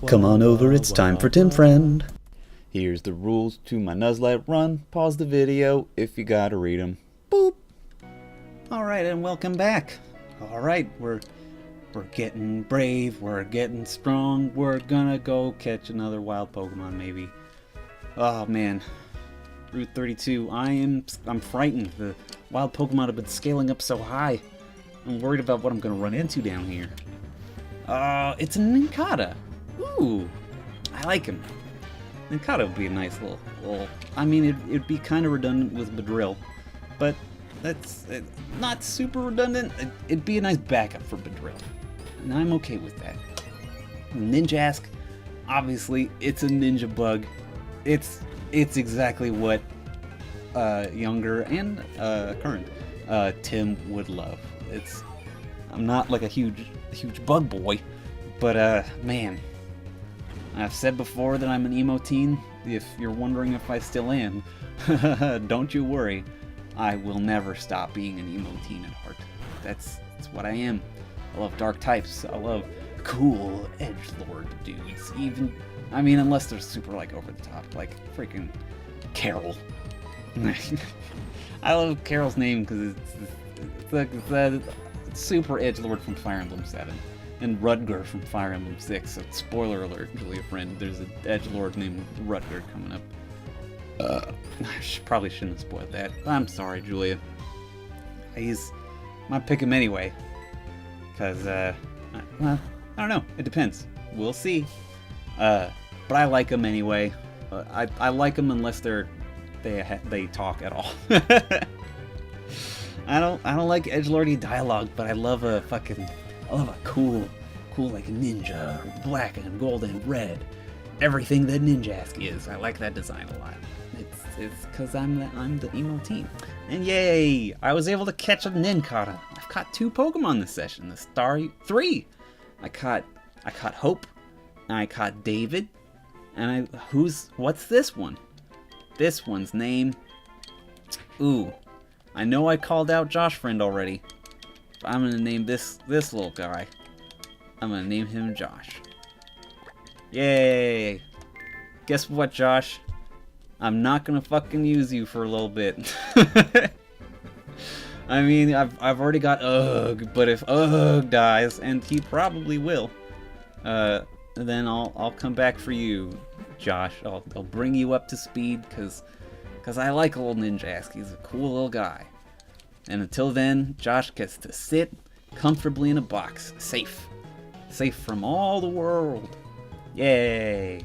Come on over, it's time for Tim Friend. Here's the rules to my NUZLITE run. Pause the video if you gotta read them. Boop. Alright, and welcome back. Alright, we're getting brave, we're getting strong, we're gonna go catch another wild Pokemon maybe. Oh man. Route 32, I'm frightened. The wild Pokemon have been scaling up so high. I'm worried about what I'm gonna run into down here. It's a Nincada. Ooh, I like him. Nincada would be a nice little I mean, it'd be kind of redundant with Beedrill, but that's not super redundant. It'd be a nice backup for Beedrill, and I'm okay with that. Ninjask, obviously, it's a ninja bug. It's exactly what younger and current Tim would love. I'm not like a huge bug boy, but man, I've said before that I'm an emo teen. If you're wondering if I still am, don't you worry. I will never stop being an emo teen at heart. That's what I am. I love dark types. I love cool edgelord dudes. Even, I mean, unless they're super like over the top, like freaking Carol. I love Carol's name because it's the super edgelord from Fire Emblem 7. And Rudger from Fire Emblem 6. So spoiler alert, Julia friend, there's an edgelord named Rudger coming up. Probably shouldn't have spoiled that. I'm sorry, Julia. Might pick him anyway. Because, well, I don't know. It depends. We'll see. But I like him anyway. I like them unless they talk at all. I don't like edgelordy dialogue, but I love a cool like ninja, black and gold and red. Everything that Ninjask is. I like that design a lot. It's because I'm the emo teen. And yay! I was able to catch a Nincada. I've caught 2 Pokemon this session. The 3. I caught Hope, and I caught David, and what's this one? This one's name. Ooh. I know I called out Josh friend already. But I'm gonna name this little guy. I'm gonna name him Josh. Yay! Guess what, Josh? I'm not gonna fucking use you for a little bit. I mean, I've already got Ugh, but if Ugh dies, and he probably will, then I'll come back for you, Josh. I'll bring you up to speed, cause I like old Ninjask. He's a cool little guy. And until then, Josh gets to sit comfortably in a box, safe from all the world. Yay!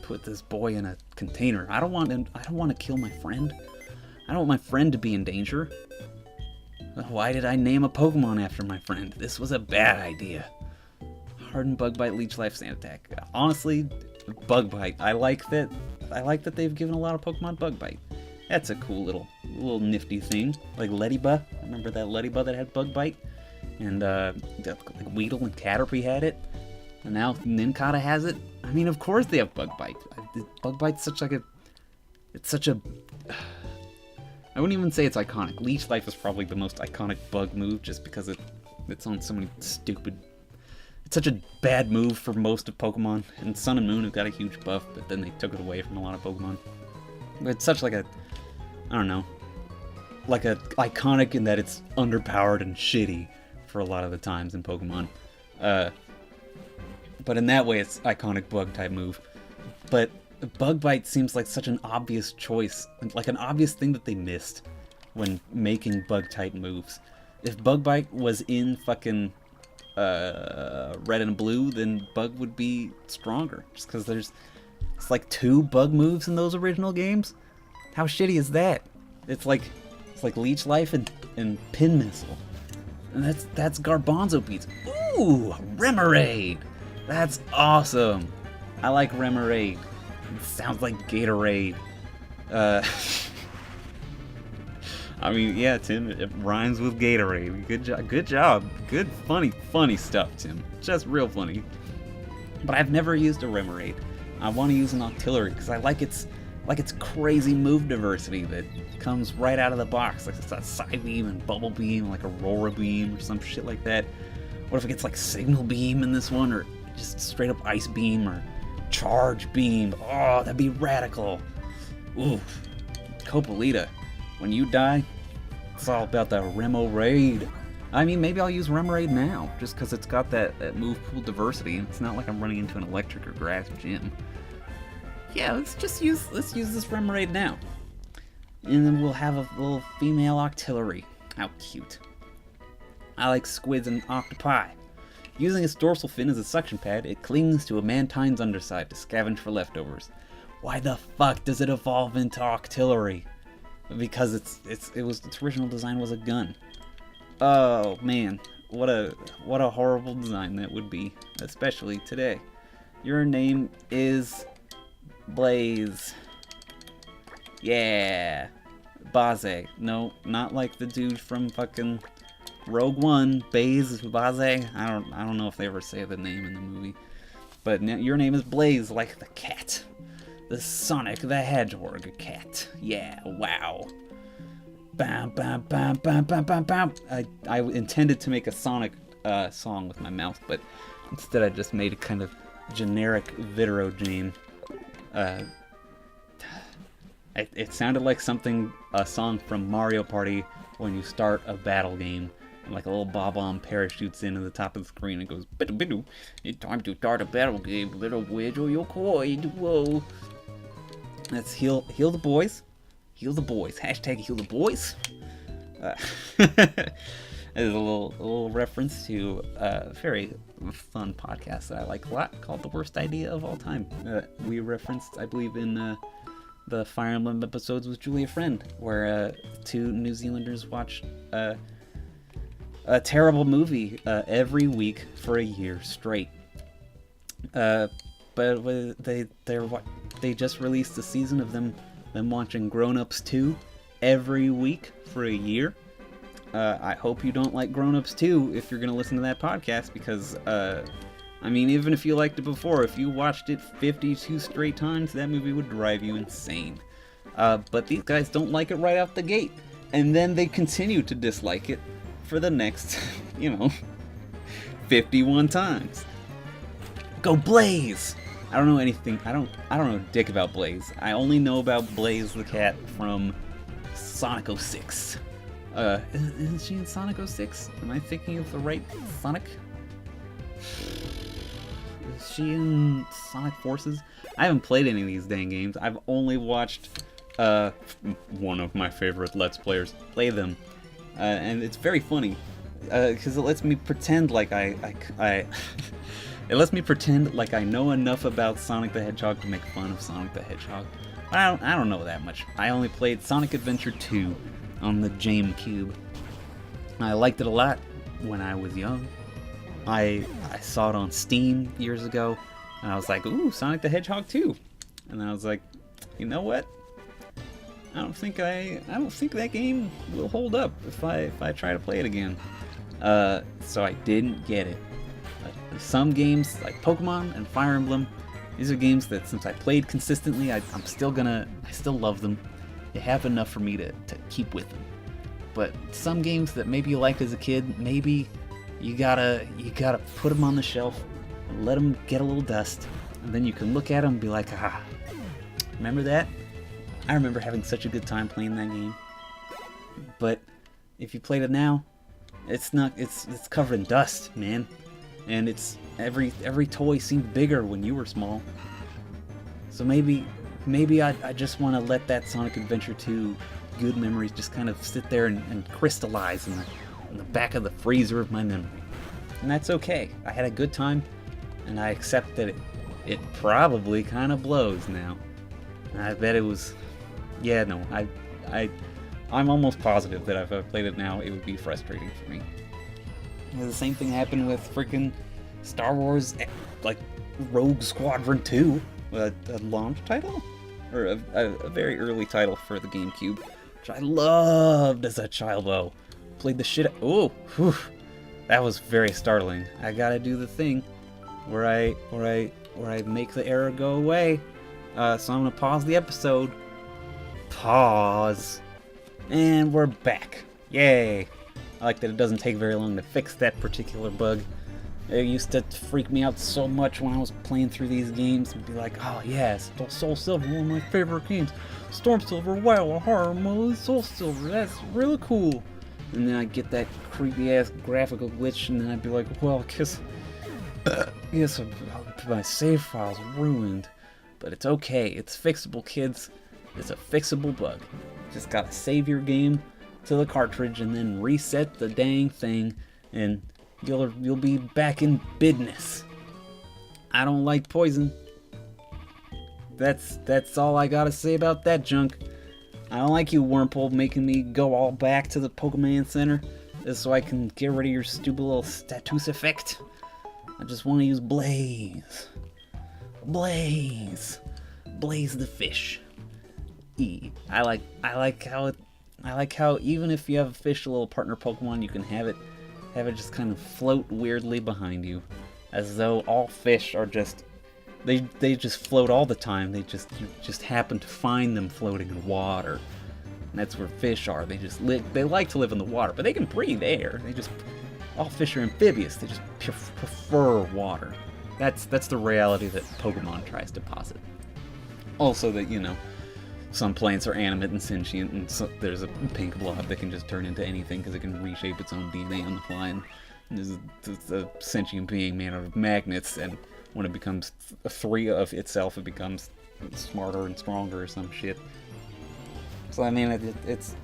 Put this boy in a container. I don't want to kill my friend. I don't want my friend to be in danger. Why did I name a Pokemon after my friend? This was a bad idea. Hardened Bug Bite, Leech Life, Sand Attack. Honestly, Bug Bite. I like that they've given a lot of Pokemon Bug Bite. That's a cool little nifty thing. Like Leddyba. Remember that Leddyba that had Bug Bite? And like Weedle and Caterpie had it. And now Nincada has it. I mean, of course they have Bug Bite. Bug Bite's such a I wouldn't even say it's iconic. Leech Life is probably the most iconic bug move just because it's on so many stupid... It's such a bad move for most of Pokemon. And Sun and Moon have got a huge buff, but then they took it away from a lot of Pokemon. But it's such like a... I don't know. Like a iconic in that it's underpowered and shitty for a lot of the times in Pokemon. But in that way, it's iconic bug type move. But Bug Bite seems like such an obvious choice, like an obvious thing that they missed when making bug type moves. If Bug Bite was in fucking Red and Blue, then Bug would be stronger. Just because it's like 2 bug moves in those original games. How shitty is that? It's like Leech Life and Pin Missile, and that's Garbanzo Beats. Ooh, Remoraid. That's awesome. I like Remoraid. It sounds like Gatorade. I mean, yeah, Tim, it rhymes with Gatorade. Good job. Good, funny stuff, Tim. Just real funny. But I've never used a Remoraid. I want to use an Octillery because I like its crazy move diversity that comes right out of the box. Like it's got Side Beam and Bubble Beam, like Aurora Beam or some shit like that. What if it gets like Signal Beam in this one, or just straight up ice beam or charge beam. Oh, that'd be radical. Ooh, Copolita, when you die, it's all about the Remo Raid. I mean, maybe I'll use Remo Raid now, just because it's got that move pool diversity, and it's not like I'm running into an electric or grass gym. Yeah, let's use this Remo Raid now. And then we'll have a little female octillery. How cute. I like squids and octopi. Using its dorsal fin as a suction pad, it clings to a mantine's underside to scavenge for leftovers. Why the fuck does it evolve into octillery? Because its original design was a gun. Oh man, what a horrible design that would be, especially today. Your name is Blaze. Yeah, Baze. No, not like the dude from fucking Rogue One. Baze, Baze. I don't know if they ever say the name in the movie, but your name is Blaze, like the cat, the Sonic the Hedgehog cat. Yeah, wow. Bam, bam, bam, bam, bam, bam, bam. I intended to make a Sonic song with my mouth, but instead I just made a kind of generic Viderodrome. It sounded like a song from Mario Party when you start a battle game, and like a little bob-omb parachutes into the top of the screen and goes, bidu bidu, it's time to start a battle game, little wiggle your coin, whoa. Let's heal the boys. Heal the boys. Hashtag heal the boys. There's a little reference to a very fun podcast that I like a lot called The Worst Idea of All Time. We referenced, I believe, in the Fire Emblem episodes with Julia Friend, where two New Zealanders watched a terrible movie every week for a year straight. But they just released a season of them watching Grown Ups 2 every week for a year. I hope you don't like Grown Ups 2 if you're going to listen to that podcast, because, I mean, even if you liked it before, if you watched it 52 straight times, that movie would drive you insane. But these guys don't like it right out the gate. And then they continue to dislike it for the next, 51 times. Go Blaze! I don't know anything. I don't know dick about Blaze. I only know about Blaze the cat from Sonic 06. Isn't she in Sonic 06? Am I thinking of the right Sonic? Is she in Sonic Forces? I haven't played any of these dang games. I've only watched one of my favorite Let's Players play them, and it's very funny because it lets me pretend like it lets me pretend like I know enough about Sonic the Hedgehog to make fun of Sonic the Hedgehog. I don't know that much. I only played Sonic Adventure 2 on the GameCube. I liked it a lot when I was young. I saw it on Steam years ago, and I was like, ooh, Sonic the Hedgehog 2. And I was like, you know what? I don't think that game will hold up if I try to play it again. So I didn't get it. Some games like Pokemon and Fire Emblem, these are games that since I played consistently, I still love them. They have enough for me to keep with them. But some games that maybe you liked as a kid, maybe you gotta put them on the shelf and let them get a little dust, and then you can look at them and be like, remember that? I remember having such a good time playing that game. But if you played it now, it's covered in dust, man. And it's every toy seemed bigger when you were small. So maybe I just want to let that Sonic Adventure 2 good memories just kind of sit there and crystallize in the back of the freezer of my memory. And that's okay. I had a good time, and I accept that it probably kind of blows now. And I bet it was... Yeah, no, I'm almost positive that if I played it now, it would be frustrating for me. The same thing happened with freaking Star Wars, like Rogue Squadron 2, a launch title? Or a very early title for the GameCube, which I loved as a child, though. Played the shit out. Oh, whew, that was very startling. I gotta do the thing where I make the error go away. So I'm gonna pause the episode. Pause. And we're back. Yay. I like that it doesn't take very long to fix that particular bug. It used to freak me out so much when I was playing through these games and be like, oh yes, Soul Silver, one of my favorite games. STORMSILVER, wow, horror mode, Soul Silver, that's really cool. And then I'd get that creepy ass graphical glitch, and then I'd be like, well, yes, my save file's ruined. But it's okay, it's fixable, kids. It's a fixable bug. Just gotta save your game to the cartridge and then reset the dang thing, and you'll be back in business. I don't like poison. That's all I gotta say about that junk. I don't like you, Wormhole, making me go all back to the Pokemon Center just so I can get rid of your stupid little status effect. I just want to use Blaze. Blaze the fish. I like how even if you have a fish, a little partner Pokemon, you can have it just kind of float weirdly behind you, as though all fish are just they just float all the time. You just happen to find them floating in water. And that's where fish are. They like to live in the water, but they can breathe air. All fish are amphibious. They just prefer water. That's the reality that Pokemon tries to posit. Also that, some plants are animate and sentient, and so there's a pink blob that can just turn into anything because it can reshape its own DNA on the fly. And there's a sentient being made out of magnets, and when it becomes free of itself, it becomes smarter and stronger or some shit. So I mean, it's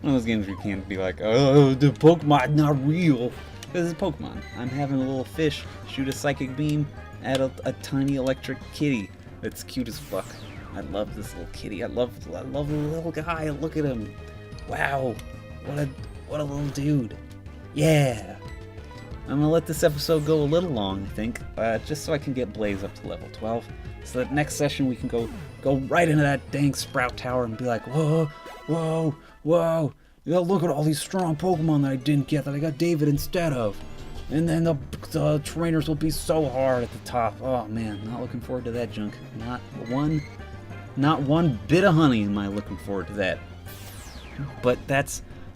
one of those games where you can't be like, oh, the Pokemon not real. This is Pokemon. I'm having a little fish shoot a psychic beam at a tiny electric kitty that's cute as fuck. I love this little kitty. I love the little guy. Look at him. Wow, what a little dude. Yeah. I'm gonna let this episode go a little long, I think, just so I can get Blaze up to level 12. So that next session we can go right into that dang Sprout Tower and be like, whoa. Look at all these strong Pokemon that I didn't get, that I got David instead of. And then the trainers will be so hard at the top. Oh man, not looking forward to that junk. Not one bit of honey am I looking forward to that. But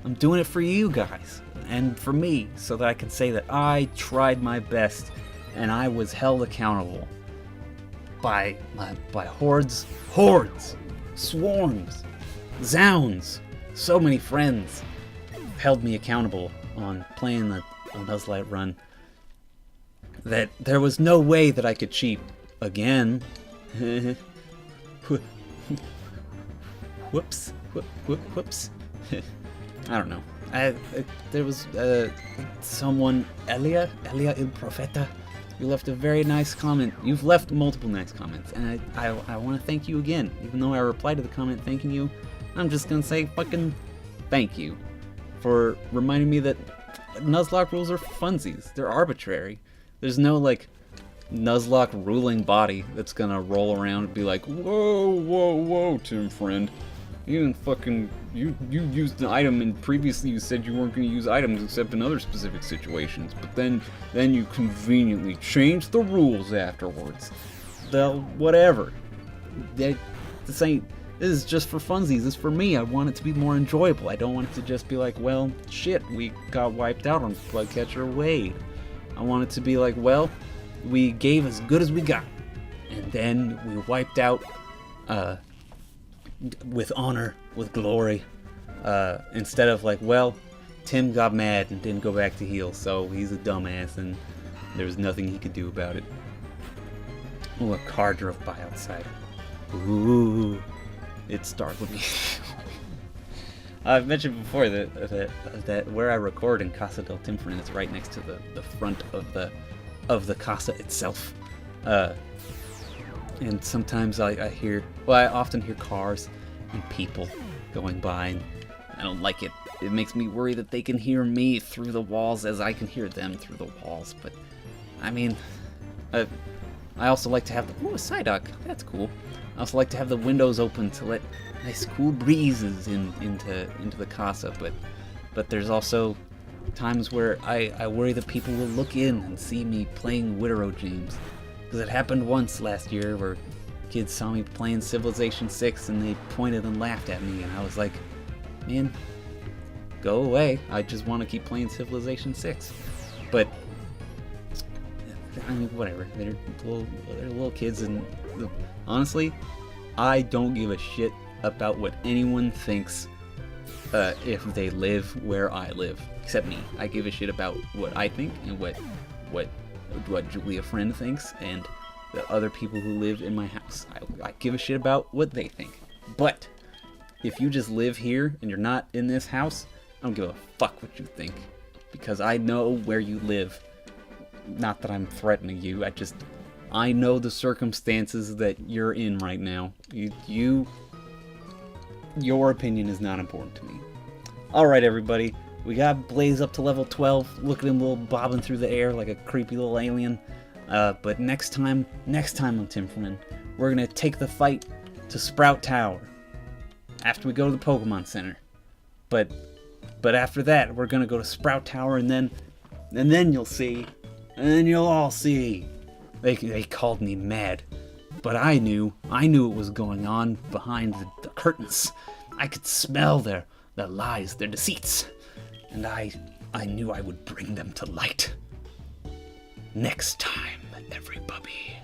I'm doing it for you guys and for me, so that I can say that I tried my best and I was held accountable by hordes, swarms, zounds. So many friends held me accountable on playing the NUZLITE run that there was no way that I could cheat again. Whoops. I don't know. There was someone, Elia Il Profeta, you left a very nice comment. You've left multiple nice comments, and I want to thank you again. Even though I replied to the comment thanking you, I'm just gonna say fucking thank you for reminding me that Nuzlocke rules are funsies. They're arbitrary. There's no Nuzlocke ruling body that's gonna roll around and be like, whoa, Tim friend. You used the item, and previously you said you weren't going to use items except in other specific situations, but then you conveniently changed the rules afterwards. Whatever. This is just for funsies. This is for me. I want it to be more enjoyable. I don't want it to just be like, well, shit, we got wiped out on Slugcatcher Wade. I want it to be like, well, we gave as good as we got, and then we wiped out with honor, with glory, instead of like, well, Tim got mad and didn't go back to heal, so he's a dumbass and there's nothing he could do about it. Ooh, a car drove by outside. Ooh, it startled me. I've mentioned before that where I record in Casa del Timfrin is right next to the front of the casa itself. And sometimes I often hear cars and people going by, and I don't like it. It makes me worry that they can hear me through the walls as I can hear them through the walls. But, I mean, I also like to have a Psyduck. That's cool. I also like to have the windows open to let nice cool breezes into the casa. But there's also times where I worry that people will look in and see me playing Widow James. Because it happened once last year where kids saw me playing Civilization 6 and they pointed and laughed at me, and I was like, man, go away. I just want to keep playing Civilization 6. But I mean, whatever. They're little kids, and honestly, I don't give a shit about what anyone thinks if they live where I live. Except me. I give a shit about what I think and what Julia Friend thinks and the other people who live in my house. I give a shit about what they think. But if you just live here and you're not in this house, I don't give a fuck what you think, because I know where you live. Not that I'm threatening you, I know the circumstances that you're in right now. Your opinion is not important to me. Alright, everybody, we got Blaze up to level 12. Look at him little bobbing through the air like a creepy little alien. But next time on Timberman, we're gonna take the fight to Sprout Tower after we go to the Pokemon Center. But after that, we're gonna go to Sprout Tower, and then you'll see, and then you'll all see. They called me mad, but I knew what was going on behind the curtains. I could smell their lies, their deceits, and I knew I would bring them to light. Next time, everybody.